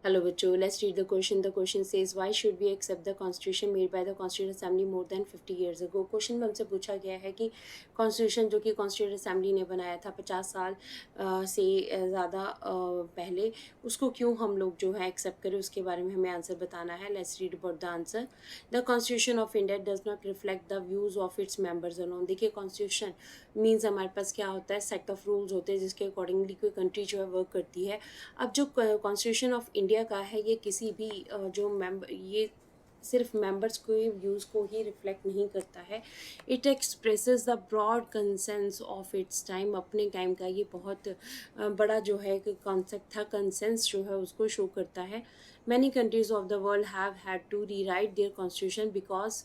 Hello, बच्चों. Let's read the question. The question says, why should we accept the constitution made by the Constituent Assembly more than 50 years ago? Question में हमसे पूछा गया है कि constitution जो कि कॉन्स्टिट्यूंट असेंबली ने बनाया था 50 साल से ज़्यादा पहले, उसको क्यों हम लोग जो है एक्सेप्ट करें, उसके बारे में हमें आंसर बताना है. Let's read about the answer. The constitution of India does not reflect the views of its members alone. देखिए, कॉन्स्टिट्यूशन मीन्स हमारे पास क्या होता है, सेट ऑफ रूल्स होते हैं जिसके अकॉर्डिंगली कोई कंट्री जो है वर्क करती है. अब जो कॉन्स्टिट्यूशन ऑफ इंडिया का है, ये किसी भी जो मेंबर, ये सिर्फ मेंबर्स को व्यूज़ को ही रिफ्लेक्ट नहीं करता है. It expresses the broad consensus of its time. अपने टाइम का ये बहुत बड़ा जो है कॉन्सेप्ट था, कंसेंस जो है उसको शो करता है. Many countries of the world have had to rewrite their constitution because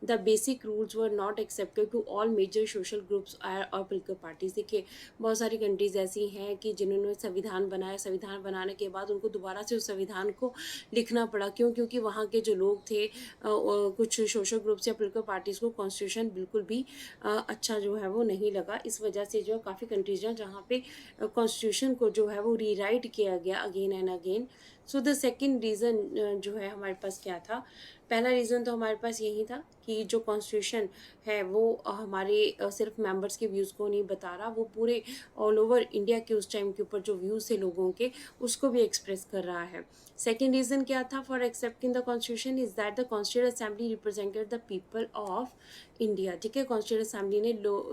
the basic rules were not accepted to all major social groups और पोलिटिकल पार्टीज. देखिए, बहुत सारी कंट्रीज ऐसी हैं कि जिन्होंने संविधान बनाया, संविधान बनाने के बाद उनको दोबारा से उस संविधान को लिखना पड़ा. क्यों? क्योंकि वहाँ के जो लोग थे, कुछ सोशल ग्रुप्स या पोलिटिकल पार्टीज़ को कॉन्स्टिट्यूशन बिल्कुल भी अच्छा जो है वो नहीं लगा. इस वजह से जो काफ़ी कंट्रीज हैं जहाँ पे कॉन्स्टिट्यूशन को जो है वो रीराइट किया गया again and again. So the second reason जो है हमारे पास क्या था. पहला रीज़न तो हमारे पास यही था कि जो कॉन्स्टिट्यूशन है वो हमारे सिर्फ मेंबर्स के व्यूज़ को नहीं बता रहा, वो पूरे ऑल ओवर इंडिया के उस टाइम के ऊपर जो व्यूज़ थे लोगों के, उसको भी एक्सप्रेस कर रहा है. सेकेंड रीज़न क्या था for accepting the constitution is that the constituent assembly represented the people of India. ठीक है, कॉन्स्टिट्यूंट असेंबली ने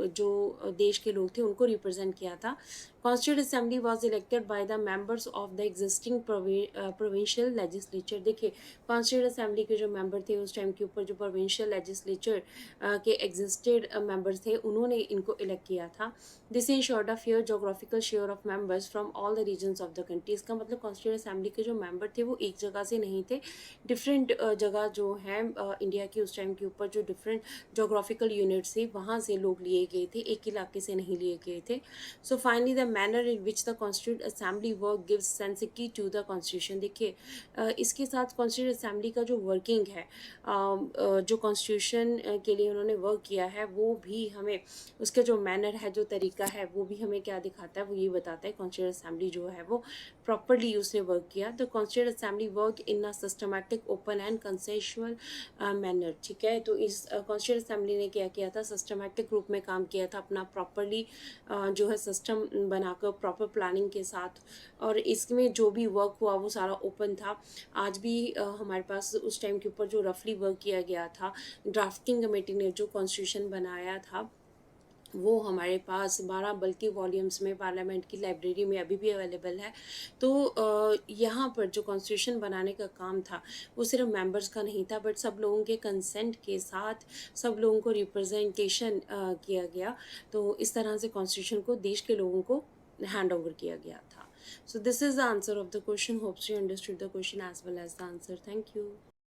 जो देश के लोग थे उनको रिप्रेजेंट किया था. Constituent assembly was elected by the members of the existing provincial legislature. देखिए, कॉन्स्टिट्यूंट असेंबली के जो मेंबर थे उस टाइम के ऊपर, जो प्रोविंशियल लेजिस्लेचर के एग्जिस्टेड मेंबर्स थे, उन्होंने इनको इलेक्ट किया था. This ensured a fair geographical share of members from all the regions of the country. इसका मतलब कॉन्स्टिट्यूंट असेंबली के जो मेंबर थे वो एक जगह से नहीं थे, डिफरेंट जगह जो है इंडिया की उस टाइम के ऊपर जो डिफरेंट जोग्राफिकल यूनिट्स थे वहाँ से लोग लिए गए थे, एक इलाके से नहीं लिए गए थे. So finally the manner in which the constituent assembly work gives sanctity to the constitution. देखिए, इसके साथ कॉन्स्टिट्यूंट असेंबली का जो वर्किंग है, जो कॉन्स्टिट्यूशन के लिए उन्होंने वर्क किया है, वो भी हमें उसका जो मैनर है, जो तरीका है, वो भी हमें क्या दिखाता है, वो ये बताता है कॉन्स्टिट्यूंट असेंबली जो है वो प्रॉपरली उसने वर्क किया. The constituent assembly work in a systematic, open and consensual manner. ठीक है, तो इस कॉन्स्टिट्यूंट असेंबली ने क्या किया था, सिस्टमैटिक रूप में काम किया था, अपना प्रॉपरली जो है सिस्टम बनाकर प्रॉपर प्लानिंग के साथ, और इसमें जो भी वर्क हुआ वो सारा ओपन था. आज भी हमारे पास उस टाइम के ऊपर जो रफली वर्क किया गया था, ड्राफ्टिंग कमेटी ने जो कॉन्स्टिट्यूशन बनाया था, वो हमारे पास 12 बल्कि वॉल्यूम्स में पार्लियामेंट की लाइब्रेरी में अभी भी अवेलेबल है. तो यहाँ पर जो कॉन्स्टिट्यूशन बनाने का काम था वो सिर्फ मेंबर्स का नहीं था, बट सब लोगों के कंसेंट के साथ सब लोगों को रिप्रेजेंटेशन किया गया. तो इस तरह से कॉन्स्टिट्यूशन को देश के लोगों को हैंड ओवर किया गया था. So this is the answer of the question. Hopes you understood the question as well as the answer. Thank you.